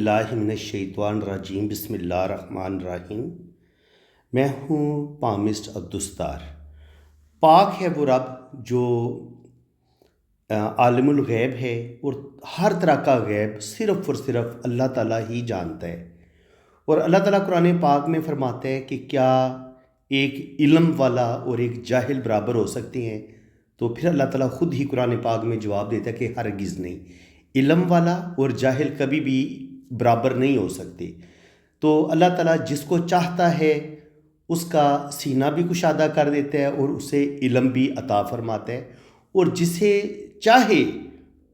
اللہ من الشیطان الرجیم، بسم اللہ الرحمن الرحیم۔ میں ہوں پامسٹ عبدالستار۔ پاک ہے وہ رب جو عالم الغیب ہے، اور ہر طرح کا غیب صرف اور صرف اللہ تعالیٰ ہی جانتا ہے۔ اور اللہ تعالیٰ قرآن پاک میں فرماتا ہے کہ کیا ایک علم والا اور ایک جاہل برابر ہو سکتے ہیں؟ تو پھر اللہ تعالیٰ خود ہی قرآن پاک میں جواب دیتا ہے کہ ہرگز نہیں، علم والا اور جاہل کبھی بھی برابر نہیں ہو سکتے۔ تو اللہ تعالیٰ جس کو چاہتا ہے اس کا سینہ بھی کشادہ کر دیتا ہے اور اسے علم بھی عطا فرماتا ہے، اور جسے چاہے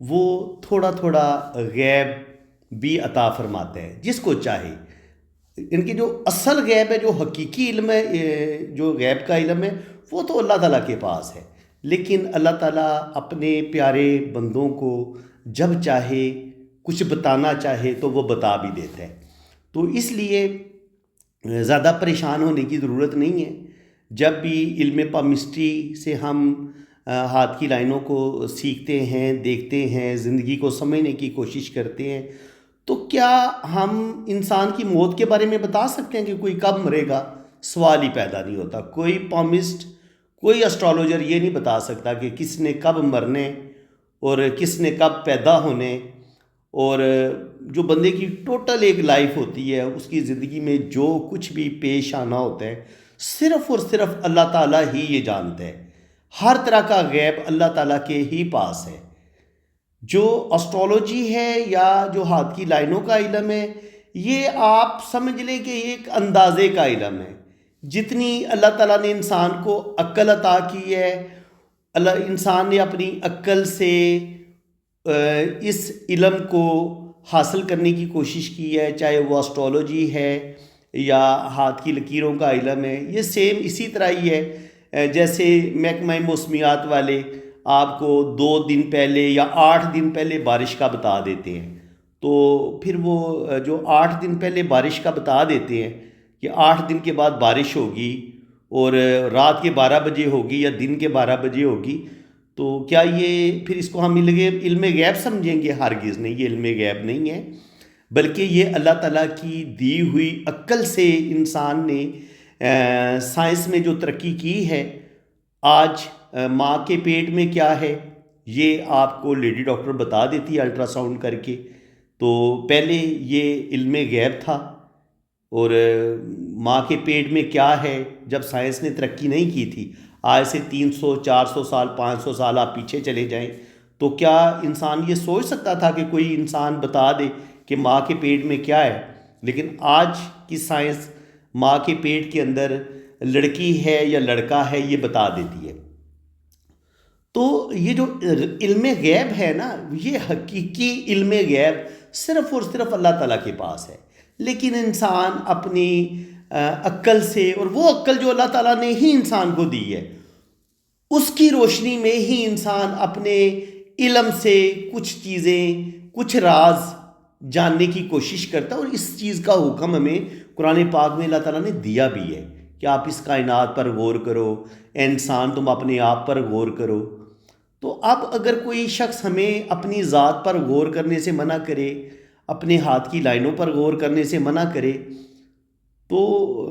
وہ تھوڑا تھوڑا غیب بھی عطا فرماتا ہے، جس کو چاہے۔ ان کی جو اصل غیب ہے، جو حقیقی علم ہے، جو غیب کا علم ہے، وہ تو اللہ تعالیٰ کے پاس ہے، لیکن اللہ تعالیٰ اپنے پیارے بندوں کو جب چاہے کچھ بتانا چاہے تو وہ بتا بھی دیتا ہے۔ تو اس لیے زیادہ پریشان ہونے کی ضرورت نہیں ہے۔ جب بھی علم پامسٹری سے ہم ہاتھ کی لائنوں کو سیکھتے ہیں، دیکھتے ہیں، زندگی کو سمجھنے کی کوشش کرتے ہیں، تو کیا ہم انسان کی موت کے بارے میں بتا سکتے ہیں کہ کوئی کب مرے گا؟ سوال ہی پیدا نہیں ہوتا۔ کوئی پامسٹ، کوئی اسٹرالوجر یہ نہیں بتا سکتا کہ کس نے کب مرنے اور کس نے کب پیدا ہونے۔ اور جو بندے کی ٹوٹل ایک لائف ہوتی ہے، اس کی زندگی میں جو کچھ بھی پیش آنا ہوتا ہے، صرف اور صرف اللہ تعالیٰ ہی یہ جانتا ہے۔ ہر طرح کا غیب اللہ تعالیٰ کے ہی پاس ہے۔ جو اسٹرالوجی ہے یا جو ہاتھ کی لائنوں کا علم ہے، یہ آپ سمجھ لیں کہ یہ ایک اندازے کا علم ہے۔ جتنی اللہ تعالیٰ نے انسان کو عقل عطا کی ہے، انسان نے اپنی عقل سے اس علم کو حاصل کرنے کی کوشش کی ہے، چاہے وہ اسٹرالوجی ہے یا ہاتھ کی لکیروں کا علم ہے۔ یہ سیم اسی طرح ہی ہے جیسے محکمہ موسمیات والے آپ کو 2 دن پہلے یا 8 دن پہلے بارش کا بتا دیتے ہیں۔ تو پھر وہ جو 8 دن پہلے بارش کا بتا دیتے ہیں کہ 8 دن کے بعد بارش ہوگی اور رات کے 12 بجے ہوگی یا دن کے 12 بجے ہوگی، تو کیا یہ پھر اس کو ہم علم غیب سمجھیں گے؟ ہرگز نہیں، یہ علم غیب نہیں ہے، بلکہ یہ اللہ تعالیٰ کی دی ہوئی عقل سے انسان نے سائنس میں جو ترقی کی ہے۔ آج ماں کے پیٹ میں کیا ہے یہ آپ کو لیڈی ڈاکٹر بتا دیتی ہے الٹرا ساؤنڈ کر کے۔ تو پہلے یہ علم غیب تھا، اور ماں کے پیٹ میں کیا ہے جب سائنس نے ترقی نہیں کی تھی، آج سے 300 400 سال 500 سال آپ پیچھے چلے جائیں، تو کیا انسان یہ سوچ سکتا تھا کہ کوئی انسان بتا دے کہ ماں کے پیٹ میں کیا ہے؟ لیکن آج کی سائنس ماں کے پیٹ کے اندر لڑکی ہے یا لڑکا ہے یہ بتا دیتی ہے۔ تو یہ جو علم غیب ہے نا، یہ حقیقی علم غیب صرف اور صرف اللہ تعالیٰ کے پاس ہے، لیکن انسان اپنی عقل سے، اور وہ عقل جو اللہ تعالیٰ نے ہی انسان کو دی ہے، اس کی روشنی میں ہی انسان اپنے علم سے کچھ چیزیں، کچھ راز جاننے کی کوشش کرتا ہے۔ اور اس چیز کا حکم ہمیں قرآن پاک میں اللہ تعالیٰ نے دیا بھی ہے کہ آپ اس کائنات پر غور کرو، اے انسان تم اپنے آپ پر غور کرو۔ تو اب اگر کوئی شخص ہمیں اپنی ذات پر غور کرنے سے منع کرے، اپنے ہاتھ کی لائنوں پر غور کرنے سے منع کرے، تو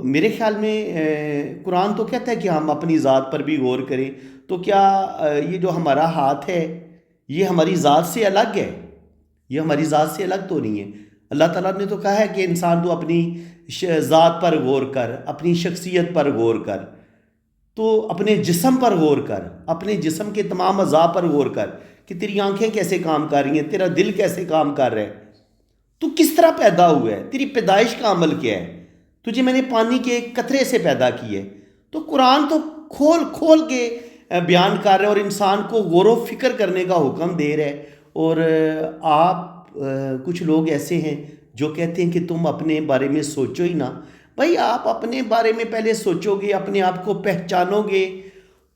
میرے خیال میں قرآن تو کہتا ہے کہ ہم اپنی ذات پر بھی غور کریں۔ تو کیا یہ جو ہمارا ہاتھ ہے یہ ہماری ذات سے الگ ہے؟ یہ ہماری ذات سے الگ تو نہیں ہے۔ اللہ تعالیٰ نے تو کہا ہے کہ انسان تو اپنی ذات پر غور کر، اپنی شخصیت پر غور کر، تو اپنے جسم پر غور کر، اپنے جسم کے تمام اعضاء پر غور کر کہ تیری آنکھیں کیسے کام کر رہی ہیں، تیرا دل کیسے کام کر رہا ہے، تو کس طرح پیدا ہوا ہے، تیری پیدائش کا عمل کیا ہے، تجھے میں نے پانی کے ایک قطرے سے پیدا کی ہے۔ تو قرآن تو کھول کھول کے بیان کر رہا ہے اور انسان کو غور و فکر کرنے کا حکم دے رہا ہے۔ اور آپ کچھ لوگ ایسے ہیں جو کہتے ہیں کہ تم اپنے بارے میں سوچو ہی نہ۔ بھائی آپ اپنے بارے میں پہلے سوچو گے، اپنے آپ کو پہچانو گے،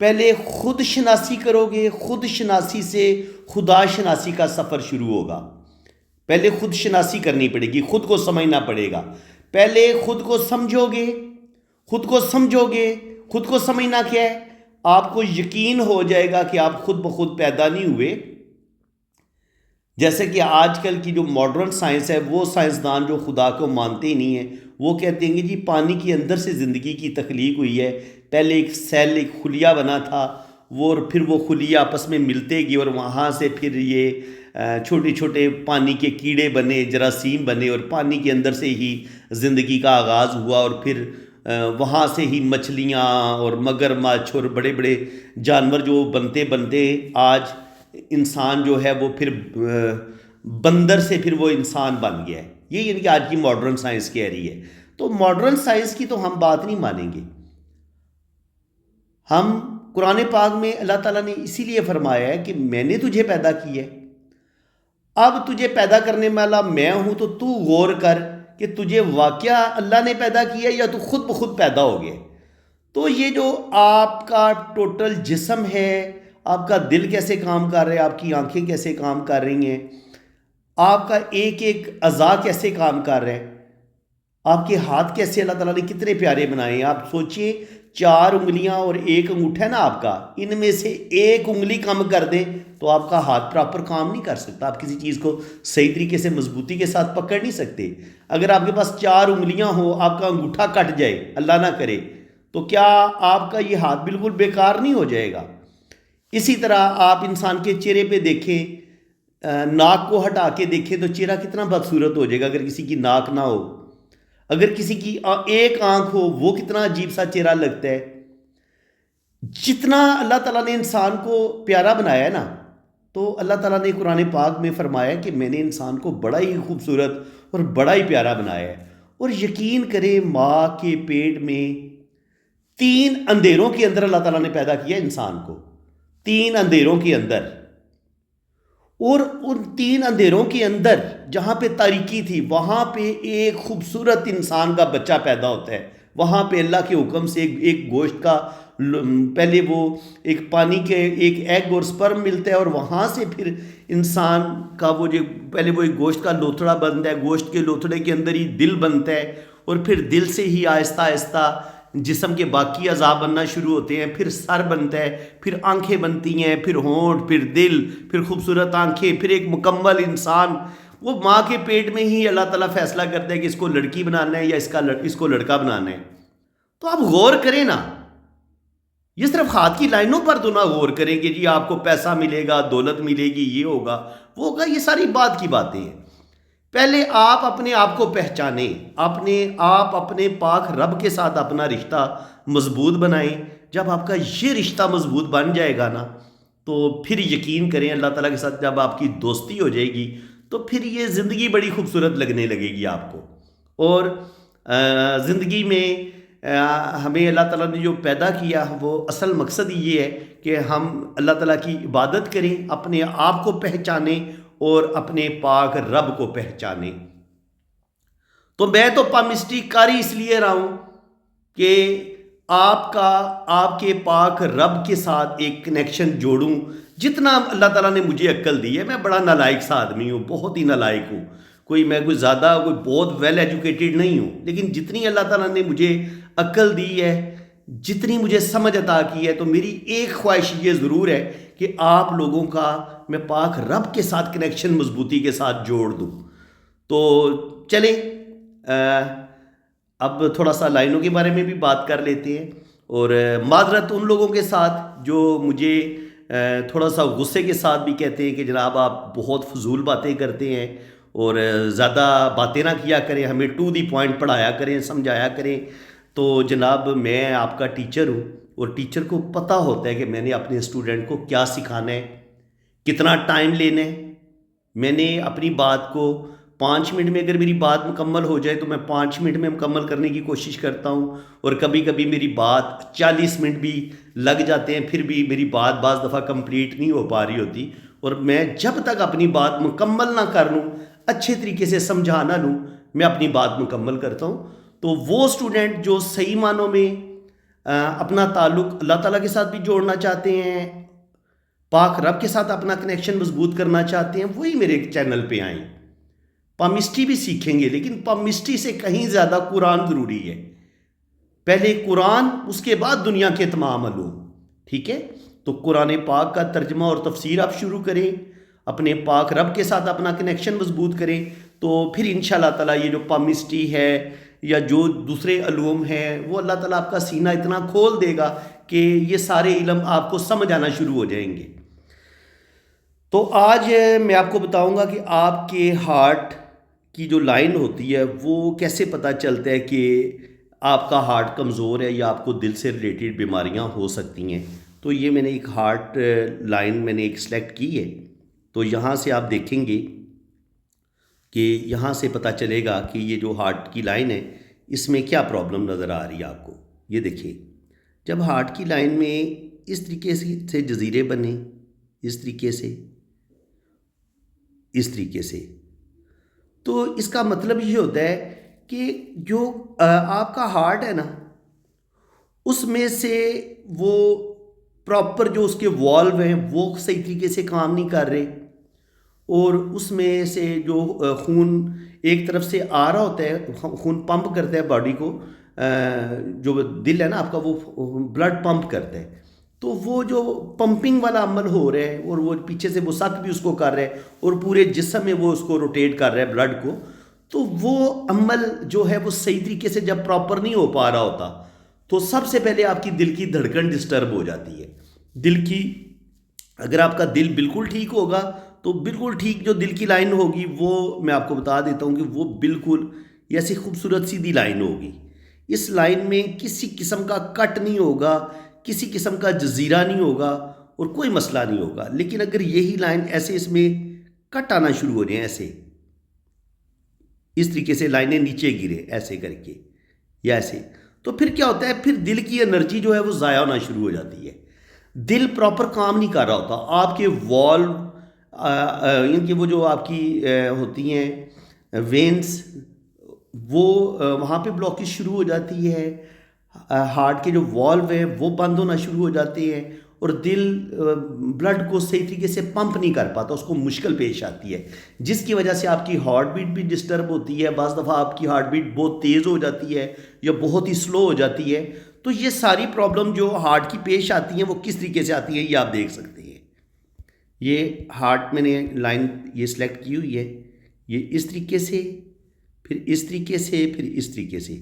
پہلے خود شناسی کرو گے، خود شناسی سے خدا شناسی کا سفر شروع ہوگا۔ پہلے خود شناسی کرنی پڑے گی، خود کو سمجھنا پڑے گا۔ پہلے خود کو سمجھو گے، خود کو سمجھو گے، خود کو سمجھنا کیا ہے؟ آپ کو یقین ہو جائے گا کہ آپ خود بخود پیدا نہیں ہوئے، جیسے کہ آج کل کی جو ماڈرن سائنس ہے، وہ سائنسدان جو خدا کو مانتے ہی نہیں ہیں، وہ کہتے ہیں کہ جی پانی کے اندر سے زندگی کی تخلیق ہوئی ہے، پہلے ایک سیل، ایک خلیہ بنا تھا، وہ اور پھر وہ خلیہ آپس میں ملتے گئے اور وہاں سے پھر یہ چھوٹے چھوٹے پانی کے کیڑے بنے، جراثیم بنے، اور پانی کے اندر سے ہی زندگی کا آغاز ہوا، اور پھر وہاں سے ہی مچھلیاں اور مگرمچھ اور بڑے بڑے جانور جو بنتے بنتے آج انسان جو ہے وہ پھر بندر سے پھر وہ انسان بن گیا ہے۔ یہ یعنی کہ آج کی ماڈرن سائنس کہہ رہی ہے۔ تو ماڈرن سائنس کی تو ہم بات نہیں مانیں گے۔ ہم قرآن پاک میں اللہ تعالیٰ نے اسی لیے فرمایا ہے کہ میں نے تجھے پیدا کیا ہے، اب تجھے پیدا کرنے والا میں ہوں، تو غور کر کہ تجھے واقعہ اللہ نے پیدا کیا یا تو خود بخود پیدا ہو گیا۔ تو یہ جو آپ کا ٹوٹل جسم ہے، آپ کا دل کیسے کام کر رہا ہے، آپ کی آنکھیں کیسے کام کر رہی ہیں، آپ کا ایک ایک اعضاء کیسے کام کر رہے ہیں، آپ کے ہاتھ کیسے اللہ تعالیٰ نے کتنے پیارے بنائے ہیں۔ آپ سوچئے 4 انگلیاں اور 1 انگوٹھا ہے نا آپ کا، ان میں سے 1 انگلی کم کر دیں تو آپ کا ہاتھ پراپر کام نہیں کر سکتا، آپ کسی چیز کو صحیح طریقے سے مضبوطی کے ساتھ پکڑ نہیں سکتے۔ اگر آپ کے پاس 4 انگلیاں ہو، آپ کا انگوٹھا کٹ جائے، اللہ نہ کرے، تو کیا آپ کا یہ ہاتھ بالکل بیکار نہیں ہو جائے گا؟ اسی طرح آپ انسان کے چہرے پہ دیکھیں، ناک کو ہٹا کے دیکھیں تو چہرہ کتنا بدصورت ہو جائے گا اگر کسی کی ناک نہ ہو، اگر کسی کی ایک آنکھ ہو وہ کتنا عجیب سا چہرہ لگتا ہے۔ جتنا اللہ تعالیٰ نے انسان کو پیارا بنایا ہے نا، تو اللہ تعالیٰ نے قرآن پاک میں فرمایا کہ میں نے انسان کو بڑا ہی خوبصورت اور بڑا ہی پیارا بنایا ہے۔ اور یقین کریں، ماں کے پیٹ میں 3 اندھیروں کے اندر اللہ تعالیٰ نے پیدا کیا انسان کو، 3 اندھیروں کے اندر، اور ان 3 اندھیروں کے اندر جہاں پہ تاریکی تھی وہاں پہ ایک خوبصورت انسان کا بچہ پیدا ہوتا ہے۔ وہاں پہ اللہ کے حکم سے ایک گوشت کا پہلے وہ ایک پانی کے ایک ایگ اور سپرم ملتا ہے، اور وہاں سے پھر انسان کا وہ جو پہلے وہ ایک گوشت کا لوتھڑا بنتا ہے، گوشت کے لوتھڑے کے اندر ہی دل بنتا ہے، اور پھر دل سے ہی آہستہ آہستہ جسم کے باقی اعضاء بننا شروع ہوتے ہیں، پھر سر بنتا ہے، پھر آنکھیں بنتی ہیں، پھر ہونٹ، پھر دل، پھر خوبصورت آنکھیں، پھر ایک مکمل انسان۔ وہ ماں کے پیٹ میں ہی اللہ تعالیٰ فیصلہ کرتا ہے کہ اس کو لڑکی بنانا ہے یا اس کو لڑکا بنانا ہے۔ تو آپ غور کریں نا، یہ صرف ہاتھ کی لائنوں پر تو نہ غور کریں کہ جی آپ کو پیسہ ملے گا، دولت ملے گی، یہ ہوگا وہ ہوگا، یہ ساری بات کی باتیں ہیں۔ پہلے آپ اپنے آپ کو پہچانیں، آپ اپنے پاک رب کے ساتھ اپنا رشتہ مضبوط بنائیں۔ جب آپ کا یہ رشتہ مضبوط بن جائے گا نا، تو پھر یقین کریں اللہ تعالیٰ کے ساتھ جب آپ کی دوستی ہو جائے گی تو پھر یہ زندگی بڑی خوبصورت لگنے لگے گی آپ کو۔ اور زندگی میں ہمیں اللہ تعالیٰ نے جو پیدا کیا وہ اصل مقصد یہ ہے کہ ہم اللہ تعالیٰ کی عبادت کریں، اپنے آپ کو پہچانیں اور اپنے پاک رب کو پہچانیں۔ تو میں تو پامسٹری کر ہی اس لیے رہا ہوں کہ آپ کے پاک رب کے ساتھ ایک کنیکشن جوڑوں۔ جتنا اللہ تعالیٰ نے مجھے عقل دی ہے، میں بڑا نالائق سا آدمی ہوں، بہت ہی نالائق ہوں، میں کوئی زیادہ کوئی بہت ویل ایجوکیٹڈ نہیں ہوں، لیکن جتنی اللہ تعالیٰ نے مجھے عقل دی ہے، جتنی مجھے سمجھ عطا کی ہے، تو میری ایک خواہش یہ ضرور ہے کہ آپ لوگوں کا میں پاک رب کے ساتھ کنیکشن مضبوطی کے ساتھ جوڑ دوں۔ تو چلیں اب تھوڑا سا لائنوں کے بارے میں بھی بات کر لیتے ہیں، اور معذرت ان لوگوں کے ساتھ جو مجھے تھوڑا سا غصے کے ساتھ بھی کہتے ہیں کہ جناب آپ بہت فضول باتیں کرتے ہیں اور زیادہ باتیں نہ کیا کریں، ہمیں ٹو دی پوائنٹ پڑھایا کریں، سمجھایا کریں۔ تو جناب میں آپ کا ٹیچر ہوں، اور ٹیچر کو پتہ ہوتا ہے کہ میں نے اپنے اسٹوڈنٹ کو کیا سکھانا ہے، کتنا ٹائم لینا ہے۔ میں نے اپنی بات کو 5 منٹ میں، اگر میری بات مکمل ہو جائے تو میں 5 منٹ میں مکمل کرنے کی کوشش کرتا ہوں، اور کبھی کبھی میری بات 40 منٹ بھی لگ جاتے ہیں، پھر بھی میری بات بعض دفعہ کمپلیٹ نہیں ہو پا رہی ہوتی، اور میں جب تک اپنی بات مکمل نہ کر لوں، اچھے طریقے سے سمجھا نہ لوں، میں اپنی بات مکمل کرتا ہوں۔ تو وہ اسٹوڈنٹ جو صحیح معنوں میں اپنا تعلق اللہ تعالیٰ کے ساتھ بھی جوڑنا چاہتے ہیں، پاک رب کے ساتھ اپنا کنیکشن مضبوط کرنا چاہتے ہیں، وہی میرے چینل پہ آئیں۔ پامسٹری بھی سیکھیں گے، لیکن پامسٹری سے کہیں زیادہ قرآن ضروری ہے۔ پہلے قرآن، اس کے بعد دنیا کے تمام علوم، ٹھیک ہے؟ تو قرآن پاک کا ترجمہ اور تفسیر آپ شروع کریں، اپنے پاک رب کے ساتھ اپنا کنیکشن مضبوط کریں، تو پھر انشاءاللہ تعالیٰ یہ جو پامسٹی ہے یا جو دوسرے علوم ہیں وہ اللہ تعالیٰ آپ کا سینہ اتنا کھول دے گا کہ یہ سارے علم آپ کو سمجھ آنا شروع ہو جائیں گے۔ تو آج میں آپ کو بتاؤں گا کہ آپ کے ہارٹ کی جو لائن ہوتی ہے وہ کیسے پتہ چلتا ہے کہ آپ کا ہارٹ کمزور ہے یا آپ کو دل سے ریلیٹڈ بیماریاں ہو سکتی ہیں۔ تو یہ میں نے ایک ہارٹ لائن میں نے ایک سلیکٹ کی ہے، تو یہاں سے آپ دیکھیں گے کہ یہاں سے پتہ چلے گا کہ یہ جو ہارٹ کی لائن ہے اس میں کیا پرابلم نظر آ رہی ہے آپ کو۔ یہ دیکھیں، جب ہارٹ کی لائن میں اس طریقے سے جزیرے بنے، اس طریقے سے، اس طریقے سے، تو اس کا مطلب یہ ہوتا ہے کہ جو آپ کا ہارٹ ہے نا، اس میں سے وہ پراپر جو اس کے والو ہیں وہ صحیح طریقے سے کام نہیں کر رہے، اور اس میں سے جو خون ایک طرف سے آ رہا ہوتا ہے، خون پمپ کرتا ہے باڈی کو، جو دل ہے نا آپ کا وہ بلڈ پمپ کرتا ہے، تو وہ جو پمپنگ والا عمل ہو رہا ہے اور وہ پیچھے سے وہ ساتھ بھی اس کو کر رہا ہے اور پورے جسم میں وہ اس کو روٹیٹ کر رہا ہے بلڈ کو، تو وہ عمل جو ہے وہ صحیح طریقے سے جب پراپر نہیں ہو پا رہا ہوتا تو سب سے پہلے آپ کی دل کی دھڑکن ڈسٹرب ہو جاتی ہے۔ دل کی، اگر آپ کا دل بالکل ٹھیک ہوگا تو بالکل ٹھیک جو دل کی لائن ہوگی وہ میں آپ کو بتا دیتا ہوں کہ وہ بالکل ایسی خوبصورت سیدھی لائن ہوگی۔ اس لائن میں کسی قسم کا کٹ نہیں ہوگا، کسی قسم کا جزیرہ نہیں ہوگا اور کوئی مسئلہ نہیں ہوگا۔ لیکن اگر یہی لائن ایسے اس میں کٹ آنا شروع ہو جائیں، ایسے اس طریقے سے لائنیں نیچے گرے ایسے کر کے یا ایسے، تو پھر کیا ہوتا ہے، پھر دل کی انرجی جو ہے وہ ضائع ہونا شروع ہو جاتی ہے، دل پراپر کام نہیں کر رہا ہوتا، آپ کے والو ان کی وہ جو آپ کی ہوتی ہیں وینس، وہ وہاں پہ بلاکیج شروع ہو جاتی ہے، ہارٹ کے جو والو ہیں وہ بند ہونا شروع ہو جاتے ہیں، اور دل بلڈ کو صحیح طریقے سے پمپ نہیں کر پاتا، اس کو مشکل پیش آتی ہے، جس کی وجہ سے آپ کی ہارٹ بیٹ بھی ڈسٹرب ہوتی ہے، بعض دفعہ آپ کی ہارٹ بیٹ بہت تیز ہو جاتی ہے یا بہت ہی سلو ہو جاتی ہے۔ تو یہ ساری پرابلم جو ہارٹ کی پیش آتی ہیں وہ کس طریقے سے آتی ہیں یہ آپ دیکھ سکتے ہیں۔ یہ ہارٹ میں نے لائن یہ سلیکٹ کی ہوئی ہے، یہ اس طریقے سے، پھر اس طریقے سے، پھر اس طریقے سے،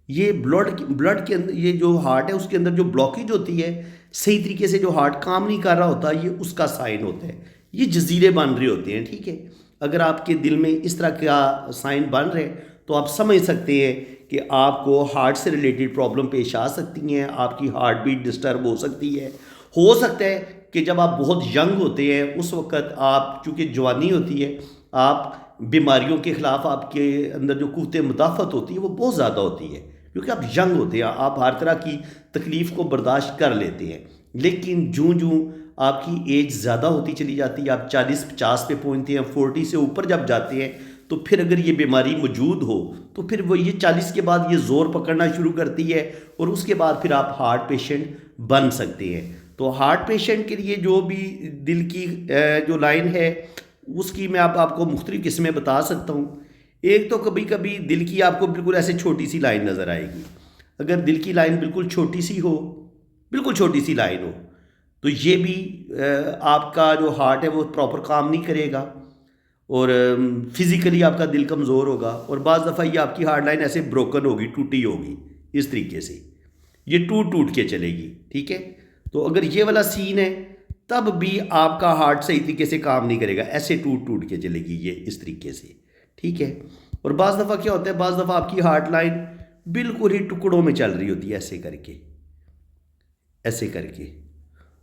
یہ بلڈ کے اندر، یہ جو ہارٹ ہے اس کے اندر جو بلاکیج ہوتی ہے، صحیح طریقے سے جو ہارٹ کام نہیں کر رہا ہوتا، یہ اس کا سائن ہوتا ہے، یہ جزیرے بن رہے ہوتے ہیں، ٹھیک ہے۔ اگر آپ کے دل میں اس طرح کا سائن بن رہے تو آپ سمجھ سکتے ہیں کہ آپ کو ہارٹ سے ریلیٹڈ پرابلم پیش آ سکتی ہیں، آپ کی ہارٹ بیٹ ڈسٹرب ہو سکتی ہے۔ ہو سکتا ہے کہ جب آپ بہت ینگ ہوتے ہیں اس وقت آپ، چونکہ جوانی ہوتی ہے، آپ بیماریوں کے خلاف آپ کے اندر جو قوت مدافعت ہوتی ہے وہ بہت زیادہ ہوتی ہے، کیونکہ آپ ینگ ہوتے ہیں، آپ ہر طرح کی تکلیف کو برداشت کر لیتے ہیں۔ لیکن جوں جوں آپ کی ایج زیادہ ہوتی چلی جاتی ہے، آپ 40-50 پہ پہنچتے ہیں، 40 سے اوپر جب جاتے ہیں، تو پھر اگر یہ بیماری موجود ہو تو پھر وہ یہ 40 کے بعد یہ زور پکڑنا شروع کرتی ہے، اور اس کے بعد پھر آپ ہارٹ پیشنٹ بن سکتے ہیں۔ تو ہارٹ پیشنٹ کے لیے جو بھی دل کی جو لائن ہے اس کی میں آپ کو مختلف قسمیں بتا سکتا ہوں۔ ایک تو کبھی کبھی دل کی آپ کو بالکل ایسے چھوٹی سی لائن نظر آئے گی، اگر دل کی لائن بالکل چھوٹی سی ہو، بالکل چھوٹی سی لائن ہو، تو یہ بھی آپ کا جو ہارٹ ہے وہ پراپر کام نہیں کرے گا، اور فزیکلی آپ کا دل کمزور ہوگا، اور بعض دفعہ یہ آپ کی ہارٹ لائن ایسے بروکن ہوگی، ٹوٹی ہوگی، اس طریقے سے یہ ٹوٹ کے چلے گی، ٹھیک ہے۔ تو اگر یہ والا سین ہے تب بھی آپ کا ہارٹ صحیح طریقے سے کام نہیں کرے گا، ایسے ٹوٹ کے چلے گی یہ اس طریقے سے، ٹھیک ہے۔ اور بعض دفعہ کیا ہوتا ہے، بعض دفعہ آپ کی ہارٹ لائن بالکل ہی ٹکڑوں میں چل رہی ہوتی ہے، ایسے کر کے، ایسے کر کے۔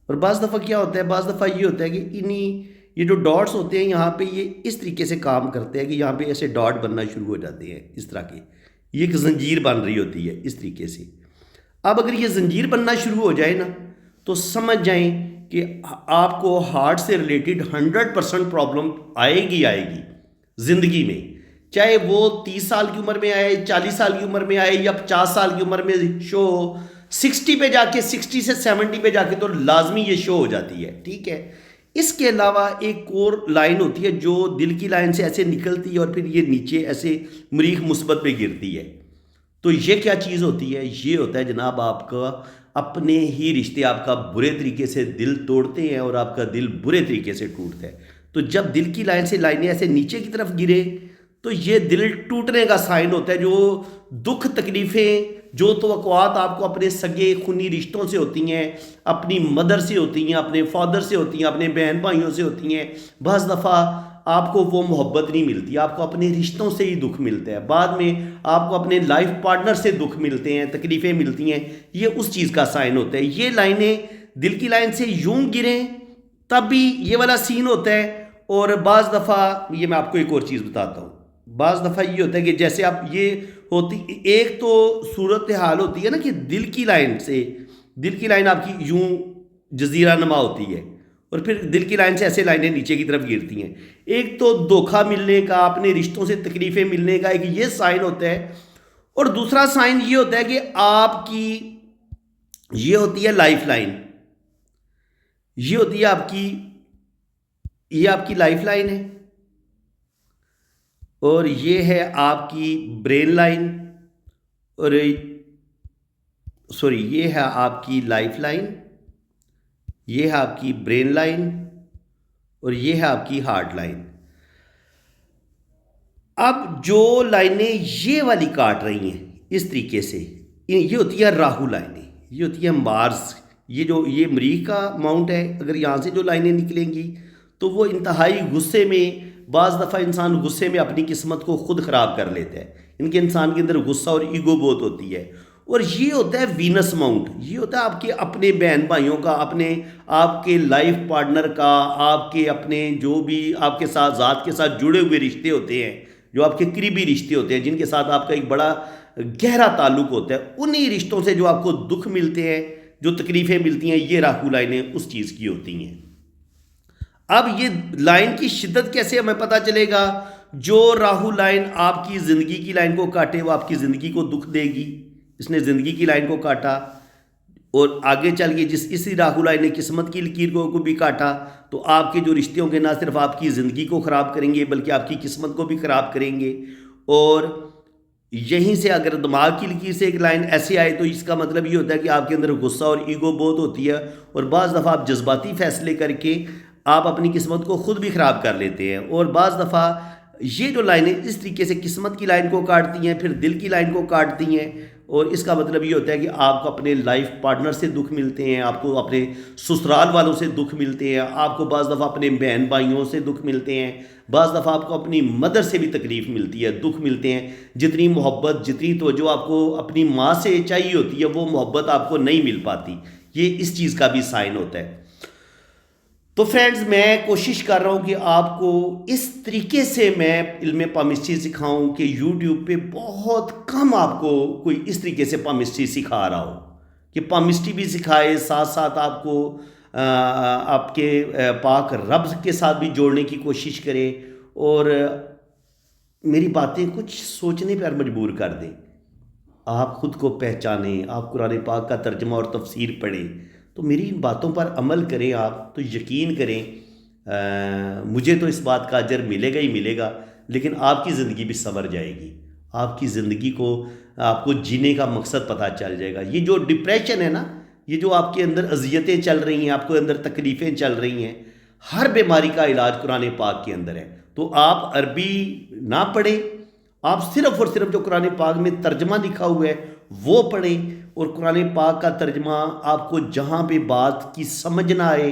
اور بعض دفعہ کیا ہوتا ہے، بعض دفعہ یہ ہوتا ہے کہ یہ جو ڈاٹس ہوتے ہیں یہاں پہ یہ اس طریقے سے کام کرتے ہیں کہ یہاں پہ ایسے ڈاٹ بننا شروع ہو جاتے ہیں، اس طرح کے، یہ ایک زنجیر بن رہی ہوتی ہے اس طریقے سے۔ اب اگر یہ زنجیر بننا شروع ہو جائے نا تو سمجھ جائیں کہ آپ کو ہارٹ سے ریلیٹڈ 100% پرابلم آئے گی زندگی میں، چاہے وہ 30 سال کی عمر میں آئے، 40 سال کی عمر میں آئے، یا 50 سال کی عمر میں شو ہو، 60 پہ جا کے، 60 سے 70 پہ جا کے تو لازمی یہ شو ہو جاتی ہے، ٹھیک ہے۔ اس کے علاوہ ایک اور لائن ہوتی ہے جو دل کی لائن سے ایسے نکلتی ہے اور پھر یہ نیچے ایسے مریخ مثبت پہ گرتی ہے۔ تو یہ کیا چیز ہوتی ہے، یہ ہوتا ہے جناب آپ کا اپنے ہی رشتے، آپ کا برے طریقے سے دل توڑتے ہیں اور آپ کا دل برے طریقے سے ٹوٹتا ہے۔ تو جب دل کی لائن سے لائنیں ایسے نیچے کی طرف گرے تو یہ دل ٹوٹنے کا سائن ہوتا ہے. جو دکھ تکلیفیں، جو توقعات آپ کو اپنے سگے خونی رشتوں سے ہوتی ہیں، اپنی مدر سے ہوتی ہیں، اپنے فادر سے ہوتی ہیں، اپنے بہن بھائیوں سے ہوتی ہیں، بعض دفعہ آپ کو وہ محبت نہیں ملتی، آپ کو اپنے رشتوں سے ہی دکھ ملتا ہے، بعد میں آپ کو اپنے لائف پارٹنر سے دکھ ملتے ہیں، تکلیفیں ملتی ہیں. یہ اس چیز کا سائن ہوتا ہے. یہ لائنیں دل کی لائن سے یوں گریں تب بھی یہ والا سین ہوتا ہے. اور بعض دفعہ یہ میں آپ کو ایک اور چیز بتاتا ہوں، بعض دفعہ یہ ہوتا ہے کہ جیسے آپ یہ ہوتی، ایک تو صورت حال ہوتی ہے نا کہ دل کی لائن سے، دل کی لائن آپ کی یوں جزیرہ نما ہوتی ہے اور پھر دل کی لائن سے ایسے لائنیں نیچے کی طرف گرتی ہیں. ایک تو دھوکہ ملنے کا، اپنے رشتوں سے تکلیفیں ملنے کا ایک یہ سائن ہوتا ہے، اور دوسرا سائن یہ ہوتا ہے کہ آپ کی یہ ہوتی ہے لائف لائن، یہ ہوتی ہے آپ کی، یہ آپ کی لائف لائن ہے، اور یہ ہے آپ کی برین لائن، اور سوری یہ ہے آپ کی لائف لائن، یہ ہے آپ کی برین لائن، اور یہ ہے آپ کی ہارٹ لائن. اب جو لائنیں یہ والی کاٹ رہی ہیں اس طریقے سے، یہ ہوتی ہے راہو لائنیں، یہ ہوتی ہے مارس. یہ جو یہ مریخ کا ماؤنٹ ہے، اگر یہاں سے جو لائنیں نکلیں گی تو وہ انتہائی غصے میں، بعض دفعہ انسان غصے میں اپنی قسمت کو خود خراب کر لیتا ہے. ان کے انسان کے اندر غصہ اور ایگو بہت ہوتی ہے. اور یہ ہوتا ہے وینس ماؤنٹ، یہ ہوتا ہے آپ کے اپنے بہن بھائیوں کا، اپنے آپ کے لائف پارٹنر کا، آپ کے اپنے جو بھی آپ کے ساتھ ذات کے ساتھ جڑے ہوئے رشتے ہوتے ہیں، جو آپ کے قریبی رشتے ہوتے ہیں، جن کے ساتھ آپ کا ایک بڑا گہرا تعلق ہوتا ہے، انہی رشتوں سے جو آپ کو دکھ ملتے ہیں، جو تکلیفیں ملتی ہیں، یہ راہو لائنیں اس چیز کی ہوتی ہیں. اب یہ لائن کی شدت کیسے ہمیں پتہ چلے گا؟ جو راہو لائن آپ کی زندگی کی لائن کو کاٹے وہ آپ کی زندگی کو دکھ دے گی. اس نے زندگی کی لائن کو کاٹا اور آگے چل کے اسی راہو لائن نے قسمت کی لکیر کو بھی کاٹا، تو آپ کے جو رشتے ہوں گے نہ صرف آپ کی زندگی کو خراب کریں گے بلکہ آپ کی قسمت کو بھی خراب کریں گے. اور یہیں سے اگر دماغ کی لکیر سے ایک لائن ایسے آئے تو اس کا مطلب یہ ہوتا ہے کہ آپ کے اندر غصہ اور ایگو بہت ہوتی ہے، اور بعض دفعہ آپ جذباتی فیصلے کر کے آپ اپنی قسمت کو خود بھی خراب کر لیتے ہیں. اور بعض دفعہ یہ جو لائنیں اس طریقے سے قسمت کی لائن کو کاٹتی ہیں، پھر دل کی لائن کو کاٹتی ہیں، اور اس کا مطلب یہ ہوتا ہے کہ آپ کو اپنے لائف پارٹنر سے دکھ ملتے ہیں، آپ کو اپنے سسرال والوں سے دکھ ملتے ہیں، آپ کو بعض دفعہ اپنے بہن بھائیوں سے دکھ ملتے ہیں، بعض دفعہ آپ کو اپنی مدر سے بھی تکلیف ملتی ہے، دکھ ملتے ہیں. جتنی محبت، جتنی توجہ آپ کو اپنی ماں سے چاہیے ہوتی ہے وہ محبت آپ کو نہیں مل پاتی. یہ اس چیز کا بھی سائن ہوتا ہے. تو فرینڈز، میں کوشش کر رہا ہوں کہ آپ کو اس طریقے سے میں علم پامسٹری سکھاؤں کہ یوٹیوب پہ بہت کم آپ کو کوئی اس طریقے سے پامسٹری سکھا رہا ہو، کہ پامسٹری بھی سکھائے، ساتھ ساتھ آپ کو آپ کے پاک رب کے ساتھ بھی جوڑنے کی کوشش کرے، اور میری باتیں کچھ سوچنے پر مجبور کر دیں. آپ خود کو پہچانیں، آپ قرآن پاک کا ترجمہ اور تفسیر پڑھیں، تو میری ان باتوں پر عمل کریں. آپ تو یقین کریں مجھے تو اس بات کا اجر ملے گا ہی ملے گا، لیکن آپ کی زندگی بھی سنور جائے گی. آپ کی زندگی کو، آپ کو جینے کا مقصد پتہ چل جائے گا. یہ جو ڈپریشن ہے نا، یہ جو آپ کے اندر اذیتیں چل رہی ہیں، آپ کے اندر تکلیفیں چل رہی ہیں، ہر بیماری کا علاج قرآن پاک کے اندر ہے. تو آپ عربی نہ پڑھیں، آپ صرف اور صرف جو قرآن پاک میں ترجمہ لکھا ہوا ہے وہ پڑھیں. اور قرآن پاک کا ترجمہ آپ کو جہاں پہ بات کی سمجھ نہ آئے،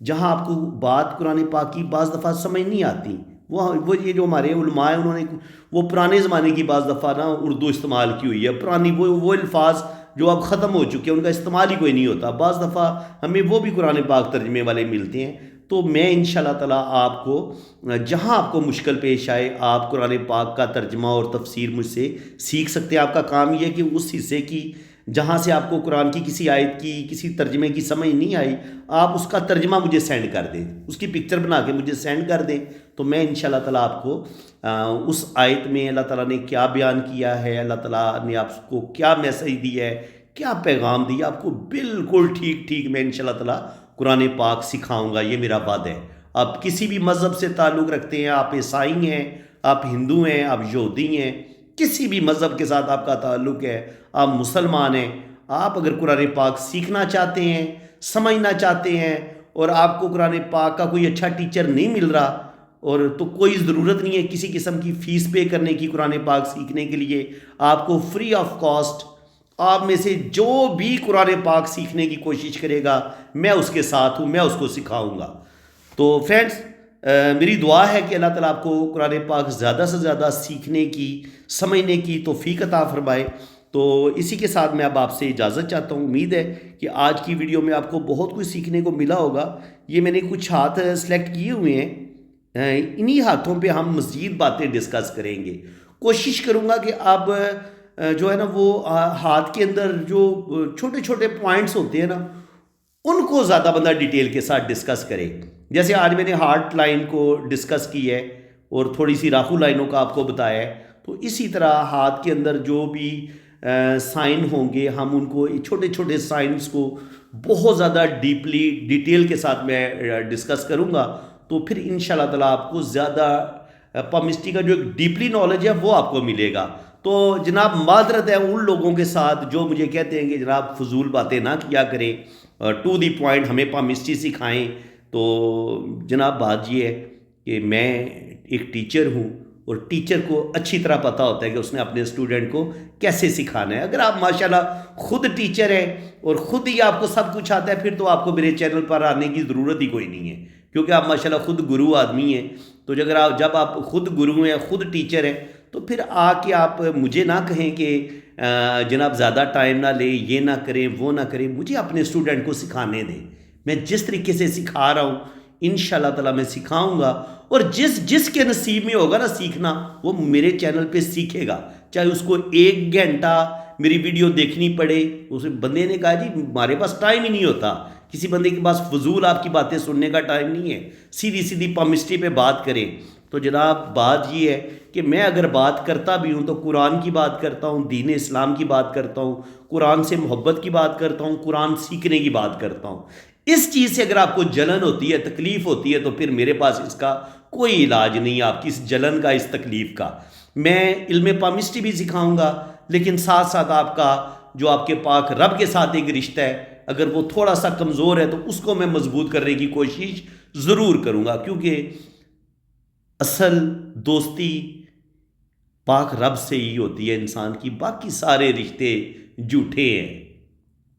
جہاں آپ کو بات قرآن پاک کی بعض دفعہ سمجھ نہیں آتی، وہ یہ جو ہمارے علماء ہیں انہوں نے وہ پرانے زمانے کی بعض دفعہ نا اردو استعمال کی ہوئی ہے، پرانی وہ الفاظ جو اب ختم ہو چکے ہیں، ان کا استعمال ہی کوئی نہیں ہوتا. بعض دفعہ ہمیں وہ بھی قرآن پاک ترجمے والے ملتے ہیں. تو میں انشاءاللہ تعالیٰ آپ کو جہاں آپ کو مشکل پیش آئے، آپ قرآن پاک کا ترجمہ اور تفسیر مجھ سے سیکھ سکتے ہیں. آپ کا کام یہ ہے کہ اس حصے کی جہاں سے آپ کو قرآن کی کسی آیت کی، کسی ترجمے کی سمجھ نہیں آئی، آپ اس کا ترجمہ مجھے سینڈ کر دیں، اس کی پکچر بنا کے مجھے سینڈ کر دیں. تو میں انشاءاللہ تعالیٰ آپ کو اس آیت میں اللہ تعالیٰ نے کیا بیان کیا ہے، اللہ تعالیٰ نے آپ کو کیا میسیج دیا ہے، کیا پیغام دیا، آپ کو بالکل ٹھیک میں انشاءاللہ تعالیٰ قرآن پاک سکھاؤں گا. یہ میرا وعدہ ہے. آپ کسی بھی مذہب سے تعلق رکھتے ہیں، آپ عیسائی ہیں، آپ ہندو ہیں، آپ یہودی ہیں، کسی بھی مذہب کے ساتھ آپ کا تعلق ہے، آپ مسلمان ہیں، آپ اگر قرآن پاک سیکھنا چاہتے ہیں، سمجھنا چاہتے ہیں اور آپ کو قرآن پاک کا کوئی اچھا ٹیچر نہیں مل رہا، اور تو کوئی ضرورت نہیں ہے کسی قسم کی فیس پے کرنے کی قرآن پاک سیکھنے کے لیے. آپ کو فری آف کاسٹ آپ میں سے جو بھی قرآن پاک سیکھنے کی کوشش کرے گا میں اس کے ساتھ ہوں، میں اس کو سکھاؤں گا. تو فرینڈس میری دعا ہے کہ اللہ تعالیٰ آپ کو قرآن پاک زیادہ سے زیادہ سیکھنے کی، سمجھنے کی توفیق عطا فرمائے. تو اسی کے ساتھ میں اب آپ سے اجازت چاہتا ہوں. امید ہے کہ آج کی ویڈیو میں آپ کو بہت کچھ سیکھنے کو ملا ہوگا. یہ میں نے کچھ ہاتھ سلیکٹ کیے ہوئے ہیں، انہی ہاتھوں پہ ہم مزید باتیں ڈسکس کریں گے. کوشش کروں گا کہ اب جو ہے نا وہ ہاتھ کے اندر جو چھوٹے چھوٹے پوائنٹس ہوتے ہیں نا ان کو زیادہ بندہ ڈیٹیل کے ساتھ ڈسکس کرے. جیسے آج میں نے ہارٹ لائن کو ڈسکس کی ہے اور تھوڑی سی راہو لائنوں کا آپ کو بتایا ہے، تو اسی طرح ہاتھ کے اندر جو بھی سائن ہوں گے ہم ان کو چھوٹے چھوٹے سائنس کو بہت زیادہ ڈیپلی ڈیٹیل کے ساتھ میں ڈسکس کروں گا. تو پھر انشاءاللہ تعالیٰ آپ کو زیادہ پامسٹری کا جو ایک ڈیپلی نالج ہے وہ آپ کو ملے گا. تو جناب معذرت ہے ان لوگوں کے ساتھ جو مجھے کہتے ہیں کہ جناب فضول باتیں نہ کیا کریں، ٹو دی پوائنٹ ہمیں پامسٹری سکھائیں. تو جناب بات یہ ہے کہ میں ایک ٹیچر ہوں اور ٹیچر کو اچھی طرح پتہ ہوتا ہے کہ اس نے اپنے اسٹوڈنٹ کو کیسے سکھانا ہے. اگر آپ ماشاءاللہ خود ٹیچر ہیں اور خود ہی آپ کو سب کچھ آتا ہے پھر تو آپ کو میرے چینل پر آنے کی ضرورت ہی کوئی نہیں ہے، کیونکہ آپ ماشاءاللہ خود گرو آدمی ہیں. تو جب آپ خود گرو ہیں، خود ٹیچر ہیں، تو پھر آ کے آپ مجھے نہ کہیں کہ جناب زیادہ ٹائم نہ لیں، یہ نہ کریں وہ نہ کریں. مجھے اپنے اسٹوڈنٹ کو سکھانے دیں. میں جس طریقے سے سکھا رہا ہوں انشاءاللہ تعالیٰ میں سکھاؤں گا، اور جس کے نصیب میں ہوگا نا سیکھنا وہ میرے چینل پہ سیکھے گا. چاہے اس کو 1 گھنٹہ میری ویڈیو دیکھنی پڑے. اس بندے نے کہا جی ہمارے پاس ٹائم ہی نہیں ہوتا. کسی بندے کے پاس فضول آپ کی باتیں سننے کا ٹائم نہیں ہے، سیدھی سیدھی پامسٹری پہ بات کریں. تو جناب بات یہ ہے کہ میں اگر بات کرتا بھی ہوں تو قرآن کی بات کرتا ہوں، دین اسلام کی بات کرتا ہوں، قرآن سے محبت کی بات کرتا ہوں، قرآن سیکھنے کی بات کرتا ہوں. اس چیز سے اگر آپ کو جلن ہوتی ہے، تکلیف ہوتی ہے، تو پھر میرے پاس اس کا کوئی علاج نہیں ہے آپ کی اس جلن کا، اس تکلیف کا. میں علم پامسٹری بھی سکھاؤں گا، لیکن ساتھ ساتھ آپ کا جو آپ کے پاک رب کے ساتھ ایک رشتہ ہے اگر وہ تھوڑا سا کمزور ہے تو اس کو میں مضبوط کرنے کی کوشش ضرور کروں گا. کیونکہ اصل دوستی پاک رب سے ہی ہوتی ہے انسان کی. باقی سارے رشتے جھوٹے ہیں،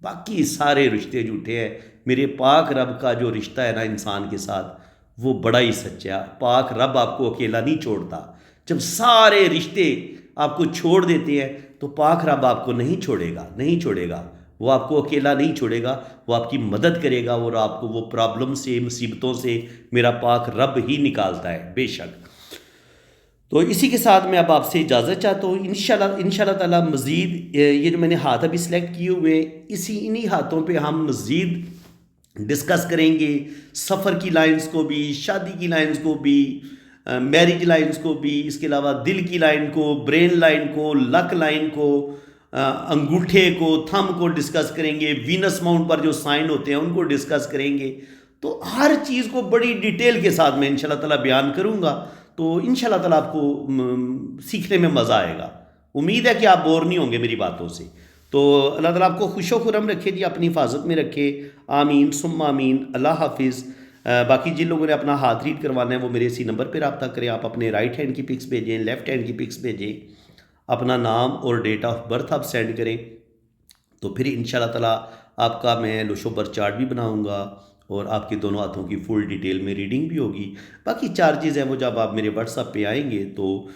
باقی سارے رشتے جھوٹے ہیں. میرے پاک رب کا جو رشتہ ہے نا انسان کے ساتھ وہ بڑا ہی سچا. پاک رب آپ کو اکیلا نہیں چھوڑتا. جب سارے رشتے آپ کو چھوڑ دیتے ہیں تو پاک رب آپ کو نہیں چھوڑے گا، نہیں چھوڑے گا. وہ آپ کو اکیلا نہیں چھوڑے گا، وہ آپ کی مدد کرے گا، اور آپ کو وہ پرابلم سے، مصیبتوں سے میرا پاک رب ہی نکالتا ہے بے شک. تو اسی کے ساتھ میں اب آپ سے اجازت چاہتا ہوں. انشاءاللہ تعالیٰ مزید یہ جو میں نے ہاتھ ابھی سلیکٹ کیے ہوئے انہی ہاتھوں پہ ہم مزید ڈسکس کریں گے. سفر کی لائنز کو بھی، شادی کی لائنز کو بھی، میرج لائنز کو بھی، اس کے علاوہ دل کی لائن کو، برین لائن کو، لک لائن کو، انگوٹھے کو، تھم کو ڈسکس کریں گے. وینس ماؤنٹ پر جو سائن ہوتے ہیں ان کو ڈسکس کریں گے. تو ہر چیز کو بڑی ڈیٹیل کے ساتھ میں انشاءاللہ تعالیٰ بیان کروں گا. تو انشاءاللہ تعالیٰ آپ کو سیکھنے میں مزہ آئے گا. امید ہے کہ آپ بور نہیں ہوں گے میری باتوں سے. تو اللہ تعالیٰ آپ کو خوش و خرم رکھے جی، اپنی حفاظت میں رکھے. آمین ثم آمین. اللہ حافظ. باقی جن لوگوں نے اپنا ہاتھ ریڈ کروانا ہے وہ میرے اسی نمبر پہ رابطہ کریں. آپ اپنے رائٹ ہینڈ کی پکس بھیجیں، لیفٹ ہینڈ کی پکس بھیجیں، اپنا نام اور ڈیٹ آف برتھ آپ سینڈ کریں. تو پھر انشاءاللہ تعالیٰ آپ کا میں لوشو برتھ چارٹ بھی بناؤں گا اور آپ کے دونوں ہاتھوں کی فل ڈیٹیل میں ریڈنگ بھی ہوگی. باقی چارجز ہیں وہ جب آپ میرے واٹس ایپ پہ آئیں گے تو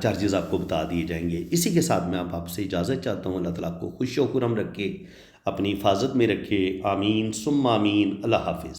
چارجز آپ کو بتا دیے جائیں گے. اسی کے ساتھ میں آپ سے اجازت چاہتا ہوں. اللہ تعالیٰ آپ کو خوش و خرم رکھے، اپنی حفاظت میں رکھے. آمین ثم آمین. اللہ حافظ.